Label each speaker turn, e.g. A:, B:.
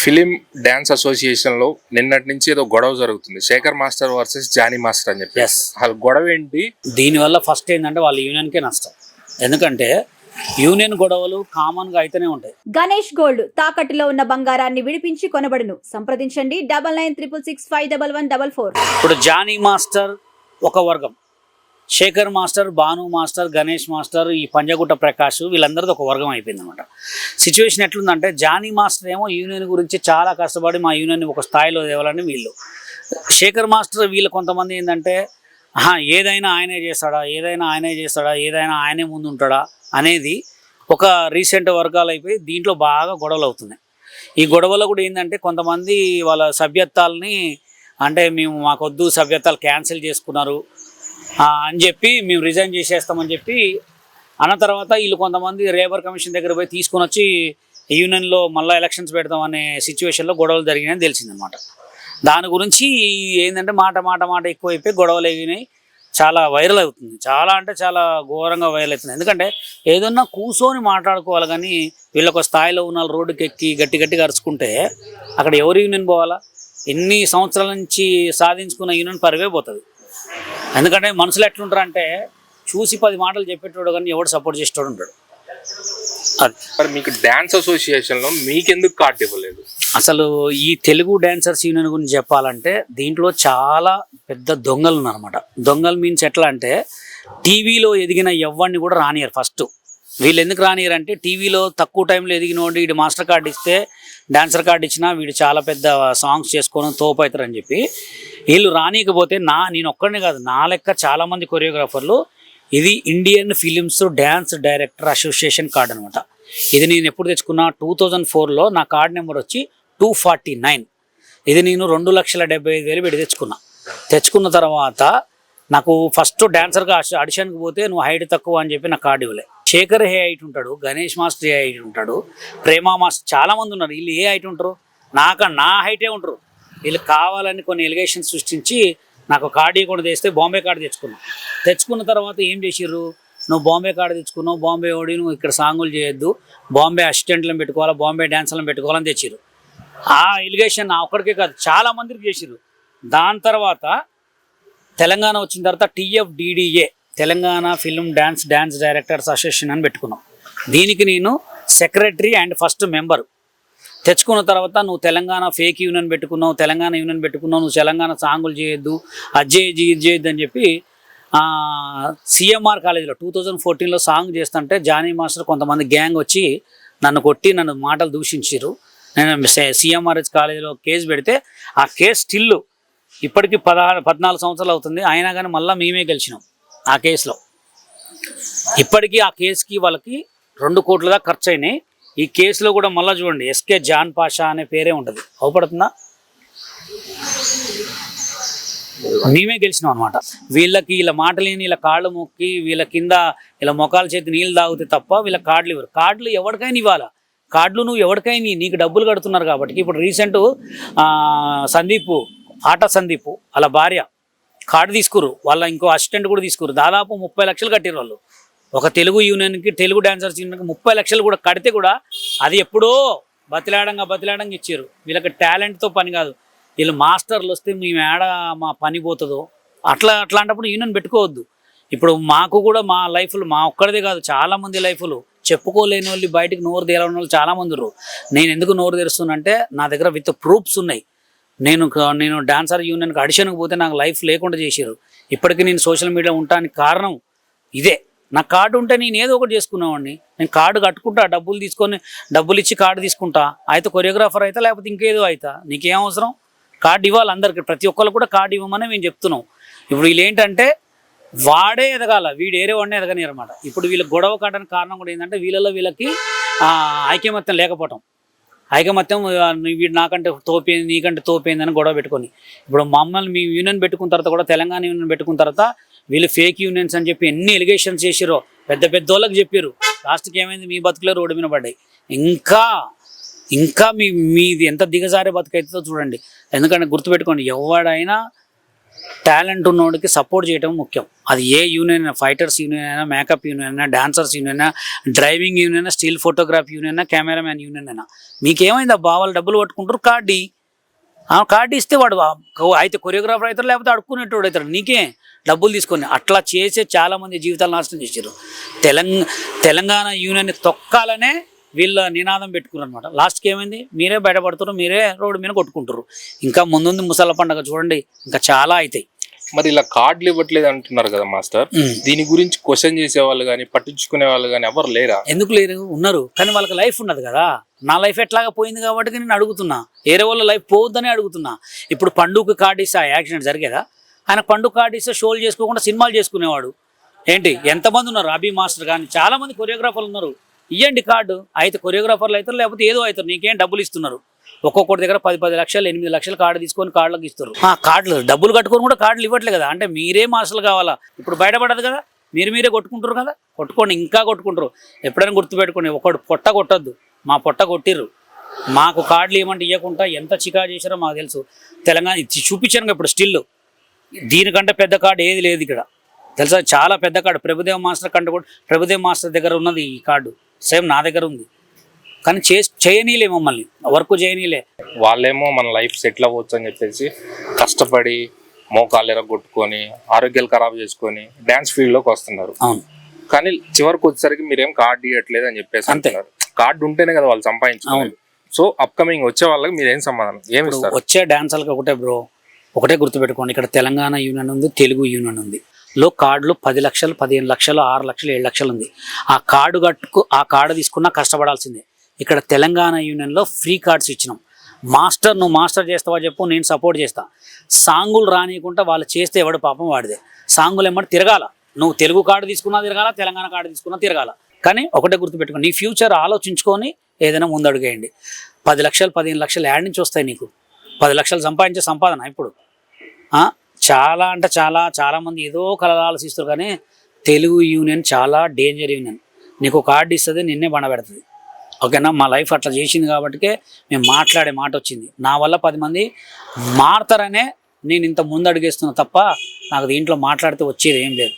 A: Film dance association లో నిన్నటి నుంచి ఏదో గొడవ జరుగుతుంది, Shekhar master versus Jani master అని చెప్పి. అసలు గొడవ ఏంటి?
B: దీనివల్ల ఫస్ట్ ఏంటంటే వాళ్ళ యూనియన్కే నష్టం. ఎందుకంటే యూనియన్ గొడవలు కామన్ గా అయితేనే ఉంటాయి.
C: గణేష్ గోల్డ్ తాకట్టులో ఉన్న బంగారాన్ని విడిపించి కొనబడును. సంప్రదించండి 9966651144.
B: ఇప్పుడు జానీ మాస్టర్ ఒక వర్గం, Shekhar master, Bhanu master, Ganesh master, ఈ పంజగుట్ట ప్రకాష్, వీళ్ళందరిది ఒక వర్గం అయిపోయింది అనమాట. సిచ్యువేషన్ ఎట్లుందంటే జానీ మాస్టర్ ఏమో యూనియన్ గురించి చాలా కష్టపడి మా యూనియన్ ఒక స్థాయిలో తేవాలని వీళ్ళు, శేఖర్ మాస్టర్ వీళ్ళు కొంతమంది ఏంటంటే ఏదైనా ఆయనే చేస్తాడా, ఏదైనా ఆయనే ముందు ఉంటాడా అనేది ఒక రీసెంట్ వర్గాలు అయిపోయి దీంట్లో బాగా గొడవలు అవుతున్నాయి. ఈ గొడవలో కూడా ఏంటంటే కొంతమంది వాళ్ళ సభ్యత్వాలని అంటే మేము మాకొద్దు సభ్యత్వాలు క్యాన్సిల్ చేసుకున్నారు అని చెప్పి మేము రిజైన్ చేసేస్తామని చెప్పి అన్న తర్వాత వీళ్ళు కొంతమంది లేబర్ కమిషన్ దగ్గర పోయి తీసుకొని వచ్చి యూనియన్లో మళ్ళీ ఎలక్షన్స్ పెడతామనే సిచ్యువేషన్లో గొడవలు జరిగినాయని తెలిసిందనమాట. దాని గురించి ఏంటంటే మాట ఎక్కువైపోయి గొడవలు అయినాయి, చాలా వైరల్ అవుతుంది. చాలా అంటే చాలా ఘోరంగా వైరల్ అవుతుంది. ఎందుకంటే ఏదన్నా కూర్చొని మాట్లాడుకోవాలి, కానీ వీళ్ళొక స్థాయిలో ఉన్న రోడ్డుకి ఎక్కి గట్టిగా అరుచుకుంటే అక్కడ ఎవరు యూనియన్ పోవాలా? ఎన్ని సంవత్సరాల నుంచి సాధించుకున్న యూనియన్ పరివే పోతుంది. ఎందుకంటే మనుషులు ఎట్లుంటారు అంటే చూసి 10 మాటలు చెప్పేటోడు కానీ ఎవడు సపోర్ట్ చేసేటోడు ఉంటాడు. అది
A: మరి మీకు డ్యాన్స్ అసోసియేషన్లో మీకెందుకు కార్డు ఇవ్వలేదు?
B: అసలు ఈ తెలుగు డాన్సర్స్ యూనియన్ గురించి చెప్పాలంటే దీంట్లో చాలా పెద్ద దొంగలు ఉన్నారన్నమాట. దొంగలు మీన్స్ ఎట్లా అంటే టీవీలో ఎదిగిన ఎవరిని కూడా రానియరు. ఫస్ట్ వీళ్ళు ఎందుకు రానియరు అంటే టీవీలో తక్కువ టైంలో ఎదిగినోడు వీడు మాస్టర్ కార్డు ఇస్తే డాన్సర్ కార్డు ఇచ్చినా వీడు చాలా పెద్ద సాంగ్స్ చేసుకోవడం తోపు అవుతారని చెప్పి వీళ్ళు రానియకపోతే నేను ఒక్కడిని కాదు, నా లెక్క చాలామంది కొరియోగ్రాఫర్లు ఇది Indian films dance director association card అనమాట. ఇది నేను ఎప్పుడు తెచ్చుకున్నా 2004లో నా కార్డు నెంబర్ వచ్చి 249. ఇది నేను 2,75,000 పెట్టి తెచ్చుకున్న తర్వాత నాకు ఫస్ట్ డాన్సర్గా ఆడిషన్కి పోతే నువ్వు హైట్ తక్కువ అని చెప్పి నా కార్డు ఇవ్వలే. శేఖర్ హే హైట్ ఉంటాడు, గణేష్ మాస్టర్ ఏ హైట్ ఉంటాడు, ప్రేమ మాస్టర్ చాలామంది ఉన్నారు. వీళ్ళు ఏ హైట్ ఉంటారు? నా హైటే ఉంటారు. వీళ్ళు కావాలని కొన్ని ఎలిగేషన్స్ సృష్టించి నాకు కార్డు ఇవ్వకుండా తెస్తే బాంబే కార్డు తెచ్చుకున్న తర్వాత ఏం చేసిర్రు, నువ్వు బాంబే కార్డు తెచ్చుకున్నావు, బాంబే ఓడి నువ్వు ఇక్కడ సాంగులు చేయొద్దు, బాంబే అసిస్టెంట్లను పెట్టుకోవాలా, బాంబే డాన్సర్లను పెట్టుకోవాలని తెచ్చిర్రు. ఆ ఎలిగేషన్ నా ఒక్కడికే కాదు చాలా మందికి చేసిర్రు. దాని తర్వాత తెలంగాణ వచ్చిన తర్వాత TFDDA Telangana film dance directors association అని పెట్టుకున్నాం. దీనికి నేను సెక్రటరీ అండ్ ఫస్ట్ మెంబరు. తెచ్చుకున్న తర్వాత నువ్వు తెలంగాణ ఫేక్ యూనియన్ పెట్టుకున్నావు, నువ్వు తెలంగాణ సాంగులు చేయొద్దు, అది చేయొద్దు అని చెప్పి CMR కాలేజీలో 2014లో సాంగ్ చేస్తుంటే జానీ మాస్టర్ కొంతమంది గ్యాంగ్ వచ్చి నన్ను కొట్టి నన్ను మాటలు దూషించారు. నేను CMRH కాలేజీలో కేసు పెడితే ఆ కేసు స్టిల్ ఇప్పటికీ 14 సంవత్సరాలు అవుతుంది. అయినా కానీ మళ్ళీ మేమే గెలిచినాం ఆ కేసులో. ఇప్పటికీ ఆ కేసుకి వాళ్ళకి 2 కోట్ల దాకా ఖర్చు అయినాయి. ఈ కేసులో కూడా మళ్ళీ చూడండి SK జాన్ పాషా అనే పేరే ఉంటుంది. అవపడుతుందా? మేమే గెలిచినాం అనమాట. వీళ్ళ మాటలు వీళ్ళ కాళ్ళు మొక్కి వీళ్ళ కింద వీళ్ళ మొఖాల చేతి నీళ్ళు తాగితే తప్ప వీళ్ళ కార్డులు ఇవ్వరు. కార్డులు ఎవరికైనా ఇవ్వాలా, కార్డులు నువ్వు ఎవరికైనా నీకు డబ్బులు కడుతున్నారు కాబట్టి. ఇప్పుడు రీసెంట్ సందీప్ వాళ్ళ భార్య కార్డు తీసుకురు, వాళ్ళ ఇంకో అసిస్టెంట్ కూడా తీసుకురు, దాదాపు 30 లక్షలు కట్టిరు వాళ్ళు. ఒక తెలుగు యూనియన్కి, తెలుగు డాన్సర్స్ యూనియన్కి 30 లక్షలు కూడా కడితే కూడా అది ఎప్పుడో బతిలాడంగా ఇచ్చారు. వీళ్ళకి టాలెంట్తో పని కాదు, వీళ్ళు మాస్టర్లు వస్తే మేము ఏడ మా పని పోతుందో అట్లాంటప్పుడు యూనియన్ పెట్టుకోవద్దు. ఇప్పుడు మాకు కూడా మా లైఫ్లు మా ఒక్కడిదే కాదు చాలామంది లైఫ్లు చెప్పుకోలేని వాళ్ళు, బయటకు నోరు తెరవని వాళ్ళు చాలామంది ఉన్నారు. నేను ఎందుకు నోరు తెరుస్తున్నంటే నా దగ్గర విత్ ప్రూఫ్స్ ఉన్నాయి. నేను డాన్సర్ యూనియన్కి ఆడిషన్కి పోతే నాకు లైఫ్ లేకుండా చేశారు. ఇప్పటికీ నేను సోషల్ మీడియా ఉండడానికి కారణం ఇదే. నా కార్డు ఉంటే నేను ఏదో ఒకటి చేసుకునేవాడిని. నేను కార్డు కట్టుకుంటా, డబ్బులు ఇచ్చి కార్డు తీసుకుంటా. అయితే కొరియోగ్రాఫర్ అయితే లేకపోతే ఇంకేదో అవుతా. నీకేం అవసరం? కార్డు ఇవ్వాలి అందరికి, ప్రతి ఒక్కరు కూడా కార్డు ఇవ్వమని మేము చెప్తున్నాం. ఇప్పుడు వీళ్ళు ఏంటంటే వాడే ఎదగాల, వీడు ఏరే వాడినే ఎదగని అనమాట. ఇప్పుడు వీళ్ళకి గొడవ కావడానికి కారణం కూడా ఏంటంటే వీళ్ళకి ఐకమత్యం లేకపోవటం. ఐకమత్యం వీడు నాకంటే తోపేంది, నీకంటే తోపేంది అని గొడవ పెట్టుకొని ఇప్పుడు మమ్మల్ని మీ యూనియన్ పెట్టుకున్న తర్వాత కూడా తెలంగాణ యూనియన్ పెట్టుకున్న తర్వాత వీళ్ళు ఫేక్ యూనియన్స్ అని చెప్పి ఎన్ని ఎలిగేషన్స్ చేసిరో పెద్ద వాళ్ళకి చెప్పారు. లాస్ట్కి ఏమైంది, మీ బతుకులే రోడ్డు మీద పడ్డాయి. ఇంకా మీది ఎంత దిగజారే బతుకైతుందో చూడండి. ఎందుకంటే గుర్తుపెట్టుకోండి, ఎవడైనా టాలెంట్ ఉన్నోడికి సపోర్ట్ చేయడం ముఖ్యం. అది ఏ యూనియన్ అయినా, ఫైటర్స్ యూనియన్ అయినా, మేకప్ యూనియన్ అయినా, డాన్సర్స్ యూనియన్ అయినా, డ్రైవింగ్ యూనియన్ అయినా, స్టిల్ ఫోటోగ్రాఫ్ యూనియన్ అయినా, కెమెరామ్యాన్ యూనియన్ అయినా, మీకేమైంది అబ్బా వాళ్ళు డబ్బులు పట్టుకుంటారు, కార్డు ఇస్తే వాడు అయితే కొరియోగ్రాఫర్ అవుతారు, లేకపోతే అడుక్కునేటోడు అవుతాడు, నీకే డబ్బులు తీసుకొని. అట్లా చేసే చాలామంది జీవితాలు నాశనం చేశారు. తెలంగాణ యూనియన్ని తొక్కాలనే వీళ్ళ నినాదం పెట్టుకున్నారు అనమాట. లాస్ట్కి ఏమైంది, మీరే బయటపడుతున్నారు, మీరే రోడ్డు మీద కొట్టుకుంటారు. ఇంకా ముందుంది ముసళ్ళ పండుగ చూడండి, ఇంకా చాలా అవుతాయి.
A: మరి ఇలా కార్డులు ఇవ్వట్లేదు అంటున్నారు కదా మాస్టర్, దీని గురించి క్వశ్చన్ చేసే వాళ్ళు కానీ పట్టించుకునే వాళ్ళు కానీ ఎవరు లేరా?
B: ఎందుకు లేరు, ఉన్నారు, కానీ వాళ్ళకి లైఫ్ ఉన్నది కదా. నా లైఫ్ ఎట్లాగా పోయింది కాబట్టి నేను అడుగుతున్నా, వేరే వాళ్ళ లైఫ్ పోవద్దని అడుగుతున్నా. ఇప్పుడు పండుగ కార్డు ఇస్తే ఆ యాక్సిడెంట్ జరిగేదా? ఆయన పండుగ కార్డు ఇస్తే షోలు చేసుకోకుండా సినిమాలు చేసుకునేవాడు. ఏంటి ఎంతమంది ఉన్నారు, అభి మాస్టర్ కానీ చాలామంది కొరియోగ్రాఫర్లు ఉన్నారు. ఇవ్వండి కార్డు, అయితే కొరియోగ్రాఫర్లు అవుతారు, లేకపోతే ఏదో అవుతారు, నీకేం డబ్బులు ఇస్తున్నారు. ఒక్కొక్కటి దగ్గర 10 లక్షలు 8 లక్షలు కార్డు తీసుకొని కార్డులకు ఇస్తారు. ఆ కార్డులు డబ్బులు కట్టుకొని కూడా కార్డులు ఇవ్వట్లేదు కదా. అంటే మీరే మాస్టర్లు కావాలా? ఇప్పుడు బయటపడదు కదా, మీరే కొట్టుకుంటారు కదా, కొట్టుకోండి, ఇంకా కొట్టుకుంటారు. ఎప్పుడైనా గుర్తుపెట్టుకోండి, ఒకడు పొట్ట కొట్టద్దు, మా పొట్ట కొట్టిర్రు, మాకు కార్డులు ఇవ్వమంటే ఇవ్వకుండా ఎంత చికా చేశారో మాకు తెలుసు. తెలంగాణ చూపించాను ఇప్పుడు స్టిల్, దీనికంటే పెద్ద కార్డు ఏది లేదు ఇక్కడ తెలుసా. చాలా పెద్ద కార్డు, ప్రభుదేవ్ మాస్టర్ కంటే కూడా ప్రభుదేవ్ మాస్టర్ దగ్గర ఉన్నది ఈ కార్డు, సేమ్ నా దగ్గర ఉంది. కానీ చేయనీలే, మమ్మల్ని వర్క్ చేయనీలే.
A: వాళ్ళేమో మన లైఫ్ సెటిల్ అవ్వచ్చు అని చెప్పేసి కష్టపడి మోకాలు ఎరగొట్టుకొని ఆరోగ్యాలు ఖరాబ్ చేసుకొని డ్యాన్స్ ఫీల్డ్లోకి వస్తున్నారు.
B: అవును,
A: కానీ చివరికి వచ్చేసరికి మీరేం కార్డు ఇవ్వట్లేదు అని చెప్పేసి అంటున్నారు. కార్డు ఉంటేనే కదా వాళ్ళు సంపాదించుకున్నారు. సో అప్కమింగ్ వచ్చే వాళ్ళకి మీరేం సమాధానం ఏమి ఇస్తారు?
B: వచ్చే డాన్సర్లకు ఒకటే బ్రో, ఒకటే గుర్తుపెట్టుకోండి, ఇక్కడ తెలంగాణ యూనియన్ ఉంది, తెలుగు యూనియన్ ఉంది. కార్డులు 10 లక్షలు 15 లక్షలు 6 లక్షలు 7 లక్షలు ఉంది. ఆ కార్డు తీసుకున్నా కష్టపడాల్సిందే. ఇక్కడ తెలంగాణ యూనియన్లో ఫ్రీ కార్డ్స్ ఇచ్చినాం. నువ్వు మాస్టర్ చేస్తావా చెప్పు, నేను సపోర్ట్ చేస్తా. సాంగులు రానియకుండా వాళ్ళు చేస్తే ఎవడు పాపం వాడిదే. సాంగులు ఏమంటే తిరగాల, నువ్వు తెలుగు కార్డు తీసుకున్నా తిరగాల, తెలంగాణ కార్డు తీసుకున్నా తిరగాల. కానీ ఒకటే గుర్తుపెట్టుకోండి, నీ ఫ్యూచర్ ఆలోచించుకొని ఏదైనా ముందడుగేయండి. 10 లక్షలు 15 లక్షలు యాడ్ నుంచి వస్తాయి నీకు. 10 లక్షలు సంపాదించే సంపాదన ఇప్పుడు చాలా అంటే చాలామంది ఏదో కలలు ఆలోచిస్తారు. కానీ తెలుగు యూనియన్ చాలా డేంజర్ యూనియన్. నీకు కార్డు ఇస్తుంది, నిన్నే బండబెడుతుంది. ఓకేనా, మా లైఫ్ అట్లా చేసింది కాబట్టికే మేము మాట్లాడే మాట వచ్చింది. నా వల్ల 10 మంది మారతారనే నేను ఇంత ముందు అడిగేస్తున్నా తప్ప నాకు దీంట్లో మాట్లాడితే వచ్చేది ఏం లేదు.